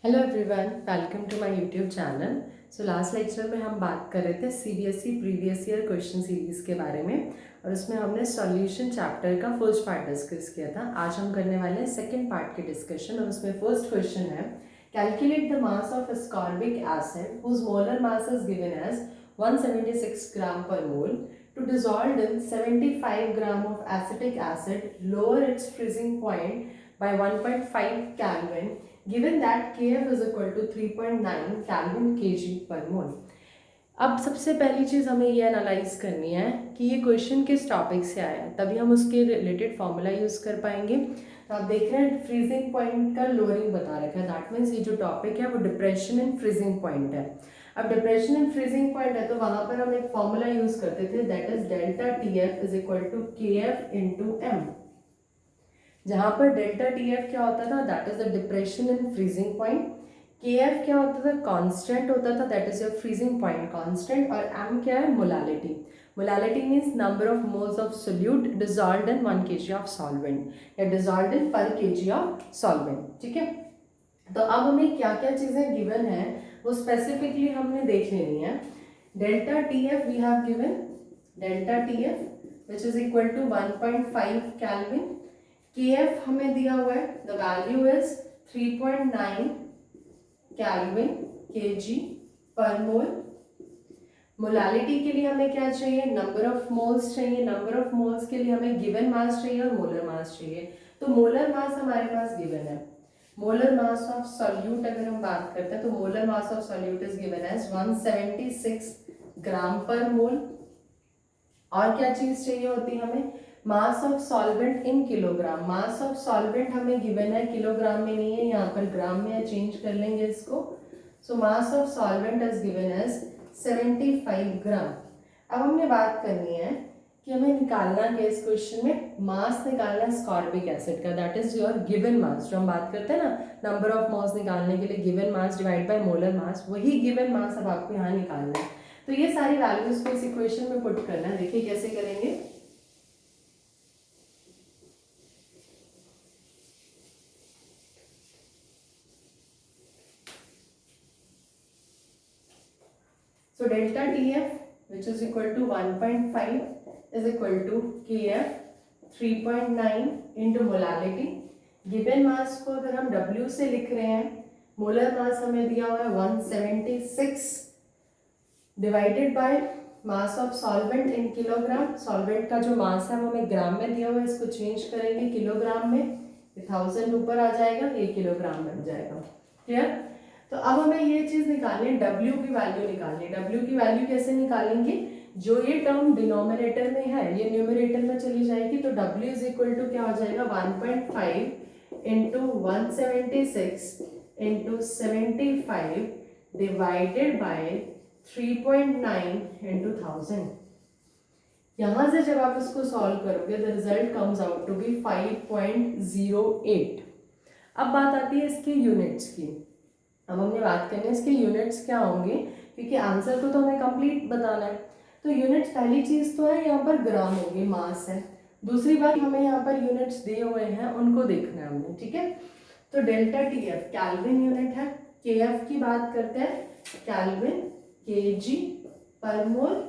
Hello everyone, welcome to my YouTube channel. So last lecture में हम बात कर रहे थे CBSE previous year question series के बारे में और उसमें हमने सॉल्यूशन चैप्टर का फर्स्ट पार्ट डिस्कस किया था। आज हम करने वाले हैं सेकंड पार्ट के डिस्कशन और उसमें फर्स्ट क्वेश्चन है calculate the mass of ascorbic acid whose molar mass is given as 176 gram per mole to dissolve in 75 gram of acetic acid, lower its freezing point by 1.5 Kelvin given that Kf is equal to 3.9 Kelvin kg per mole। अब सबसे पहली चीज़ हमें ये analyse करनी है कि ये question किस टॉपिक से आया है, तभी हम उसके रिलेटेड फॉर्मूला यूज़ कर पाएंगे। तो आप देख रहे हैं फ्रीजिंग पॉइंट का लोअरिंग बता रखा है, दैट मीन्स ये जो टॉपिक है वो डिप्रेशन एंड फ्रीजिंग पॉइंट है। अब डिप्रेशन एंड फ्रीजिंग पॉइंट है तो वहाँ पर हम एक फॉर्मूला यूज़ करते थे, that is delta T F is equal to K F into M, जहां पर डेल्टा टी एफ क्या होता था, that is the depression in freezing point. K F क्या होता था, कांस्टेंट होता था, that is your freezing point constant. और एम क्या है, molality. Molality means number of moles of solute dissolved in 1 kg of solvent या dissolved in per kg of solvent. ठीक है, तो अब हमें क्या क्या चीजें गिवन है वो स्पेसिफिकली हमने देख लेनी है। Delta T F we have given, delta T F which is equal to 1.5 kelvin. Kf हमें दिया हुआ है, the value is 3.9 kelvin kg per mole. Molality के लिए हमें क्या चाहिए, नंबर ऑफ मोल्स चाहिए। नंबर ऑफ मोल्स के लिए हमें गिवन मास चाहिए और मोलर मास चाहिए। तो मोलर मास हमारे पास गिवन है। मोलर मास ऑफ सॉल्यूट अगर हम बात करते हैं तो molar mass of solute is given as 176 gram per mole. और क्या चीज चाहिए होती है हमें, mass of solvent in kilogram. Mass of solvent हमें गिवन है, किलोग्राम में नहीं है, यहाँ पर ग्राम में चेंज कर लेंगे इसको। So mass of solvent is given as 75 gram. अब हमने बात करनी है कि हमें निकालना है इस क्वेश्चन में, मास निकालना है स्कॉर्बिक एसिड का, that is your given mass. जो हम बात करते हैं ना नंबर ऑफ मोल्स निकालने के लिए, given mass divide by molar mass, वही गिवन मास अब आपको यहाँ निकालना है। तो ये सारी वैल्यूज को इस इक्वेशन में पुट करना है। देखिए कैसे करेंगे। So delta TF which is equal to 1.5 is equal to KF 3.9 into molality। Given mass को अगर हम W से लिख रहे हैं, मोलर मास हमें दिया हुआ है 176 divided by mass of solvent in kilogram. Solvent का जो मास है वो हमें ग्राम में दिया हुआ है, इसको चेंज करेंगे किलोग्राम में, 1000 ऊपर आ जाएगा, ये किलोग्राम बन जाएगा। क्लियर। तो अब हमें ये चीज निकालनी है, W की वैल्यू निकालनी है। W की वैल्यू कैसे निकालेंगे, जो ये टर्म डिनोमिनेटर में है ये न्यूमरेटर में चली जाएगी, तो W इज इक्वल टू क्या हो जाएगा, 1.5 into 176 into 75 divided by 3.9 into 1000। यहां से जब आप इसको सॉल्व करोगे the result comes out to be 5.08। अब बात आती है इसके यूनिट्स की। अब हमने बात करनी है इसके यूनिट्स क्या होंगे, क्योंकि आंसर को तो हमें कंप्लीट बताना है। तो यूनिट्स पहली चीज तो है यहाँ पर ग्राम होगी, मास है। दूसरी बात हमें यहाँ पर यूनिट्स दिए हुए हैं उनको देखना है हमने। ठीक है, तो delta T F kelvin unit है, के एफ की बात करते हैं कैल्विन केजी पर मोल।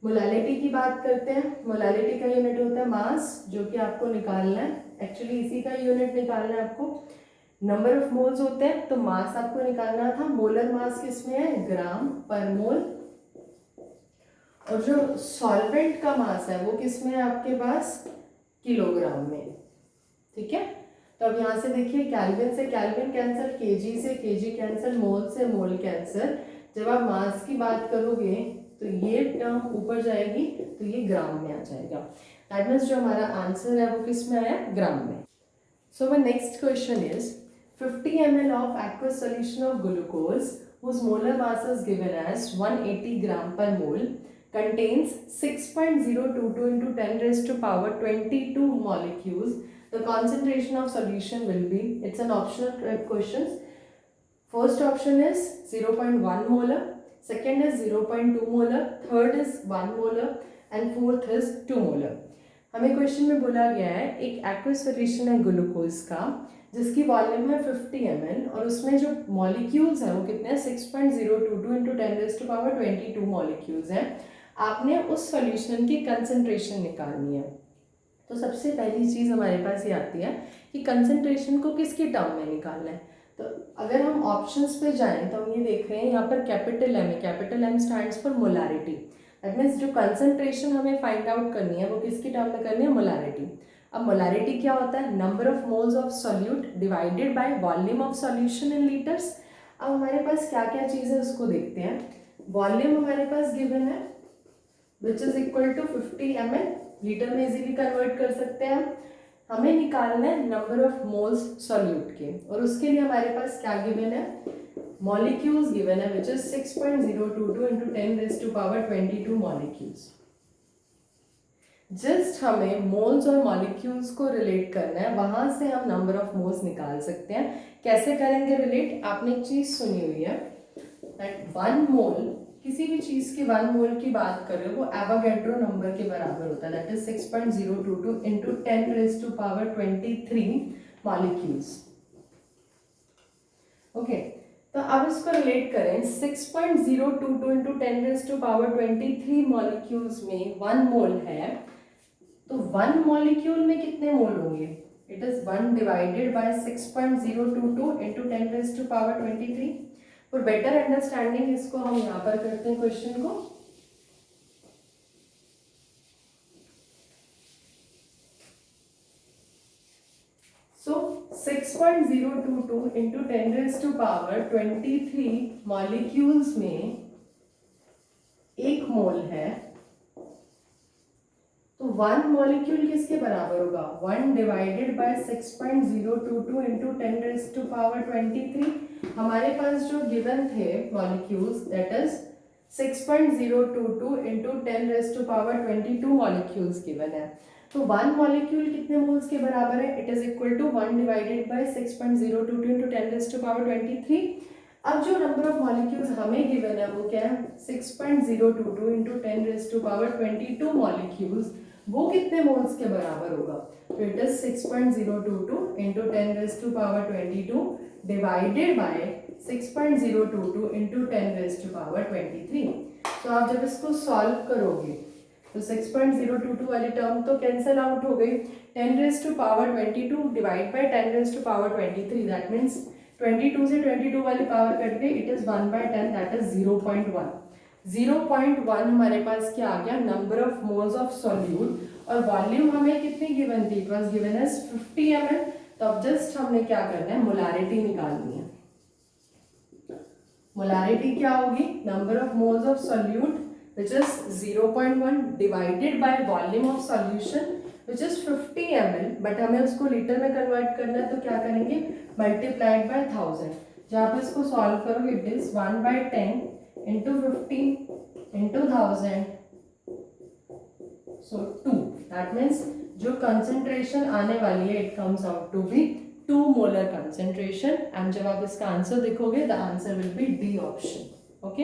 मोलालिटी की बात करते हैं, मोलालिटी का यूनिट होता है मास, जो कि आपको निकालना है, एक्चुअली इसी का यूनिट निकालना है आपको। नंबर ऑफ मोल्स होते हैं तो मास आपको निकालना था, मोलर मास किसमें है, ग्राम पर मोल। और जो सॉल्वेंट का मास है वो किसमें है आपके पास, किलोग्राम में। ठीक है, तो अब यहाँ से देखिए केल्विन से केल्विन कैंसिल, केजी से केजी कैंसिल, मोल से मोल कैंसिल। जब आप मास की बात करोगे तो ये टर्म ऊपर जाएगी तो ये ग्राम में आ जाएगा। दैट मीन्स जो हमारा आंसर है वो किस में आया, ग्राम में। So my next question is 50 ml of aqueous solution of glucose whose molar mass is given as 180 gram per mole contains 6.022 into 10 raised to power 22 molecules. The concentration of solution will be, it's an optional questions. First option is 0.1 molar, second is 0.2 molar, third is 1 molar and fourth is 2 molar. हमें question में बोला गया है एक aqueous solution है glucose का जिसकी volume है 50 ml और उसमें जो मॉलिक्यूल्स हैं वो कितने हैं 6.022 इंटू 10⁻22 मॉलिक्यूल्स हैं। आपने उस सॉल्यूशन की कंसंट्रेशन निकालनी है। तो सबसे पहली चीज़ हमारे पास ये आती है कि कंसंट्रेशन को किसके टर्म में निकालना है। तो अगर हम ऑप्शंस पे जाएं तो हम ये देख रहे हैं यहाँ पर कैपिटल एम है, capital M stands for molarity. That means जो कंसंट्रेशन हमें फाइंड आउट करनी है वो किसके टर्म में करनी है, मोलारिटी। अब मोलारिटी क्या होता है, number of moles of solute divided by volume of solution in litres. अब हमारे पास क्या क्या चीज़ है उसको देखते हैं। वॉल्यूम हमारे पास गिवन है which is equal to 50 ml, litre में इजीली कन्वर्ट कर सकते हैं हम। हमें निकालना है नंबर ऑफ मोल्स सॉल्यूट के, और उसके लिए हमारे पास क्या गिवन है, मॉलिक्यूल्स गिवन है which is 6.022 into 10⁻22 molecules. Just हमें मोल्स और मॉलिक्यूल्स को रिलेट करना है, वहां से हम नंबर ऑफ मोल्स निकाल सकते हैं। कैसे करेंगे रिलेट, आपने एक चीज सुनी हुई है दैट 1 मोल, किसी भी चीज के 1 मोल की बात कर रहे हो वो एवोगैड्रो नंबर के बराबर होता है, that is 6.022 into 10⁻23 molecules. Okay, तो अब इसको रिलेट करें 6.022 इंटू 10⁻23 मॉलिक्यूल्स में 1 मोल है, तो 1 मॉलिक्यूल में कितने मोल होंगे, it is 1 divided by 6.022 into 10⁻23। For better understanding इसको हम यहाँ पर करते हैं क्वेश्चन को। सो 6.022 इंटू 10⁻23 मॉलिक्यूल्स में 1 मोल है, तो 1 मॉलिक्यूल किसके बराबर होगा, 1 डिवाइडेड बाय 6.022 इंटू 10⁻23। हमारे पास जो गिवन थे molecules that is 6.022 into 10⁻22 molecules given है। तो 1 मॉलिक्यूल कितने मोल्स के बराबर है, it is equal to 1 divided by 6.022 into 10⁻23। अब जो नंबर ऑफ मॉलिक्यूल्स हमें गिवन है वो क्या है, 6.022 इंटू 10⁻22 मॉलिक्यूल्स, वो कितने मोल्स के बराबर होगा, तो it is 6.022 into 10⁻22 divided by 6.022 into 10⁻23। तो आप जब इसको सॉल्व करोगे तो 6.022 वाली टर्म तो कैंसिल आउट हो गई, 10⁻22 डिवाइड बाय 10⁻23, दैट मीन्स 22 से 22 वाली पावर कट गई, इट इज 1/10, दैट इज 0.1। 0.1 हमारे पास क्या आ गया, number of moles of solute, और वॉल्यूम हमें कितनी गिवन थी, it was given as 50 ml। तो अब जस्ट हमने क्या करना है, मोलारिटी निकालनी है। मोलारिटी क्या होगी, number of moles of solute which is 0.1 divided by volume of solution which is 50 ml, but हमें उसको लीटर में कन्वर्ट करना है, तो क्या करेंगे, मल्टीप्लाइड बाय 1000। जब आप इसको सॉल्व करोगे it is 1/10 into 50 into 1000, so 2, that means जो कंसेंट्रेशन आने वाली है it comes out to be 2 molar concentration. And जब आप इसका आंसर देखोगे the answer will be D option. Okay.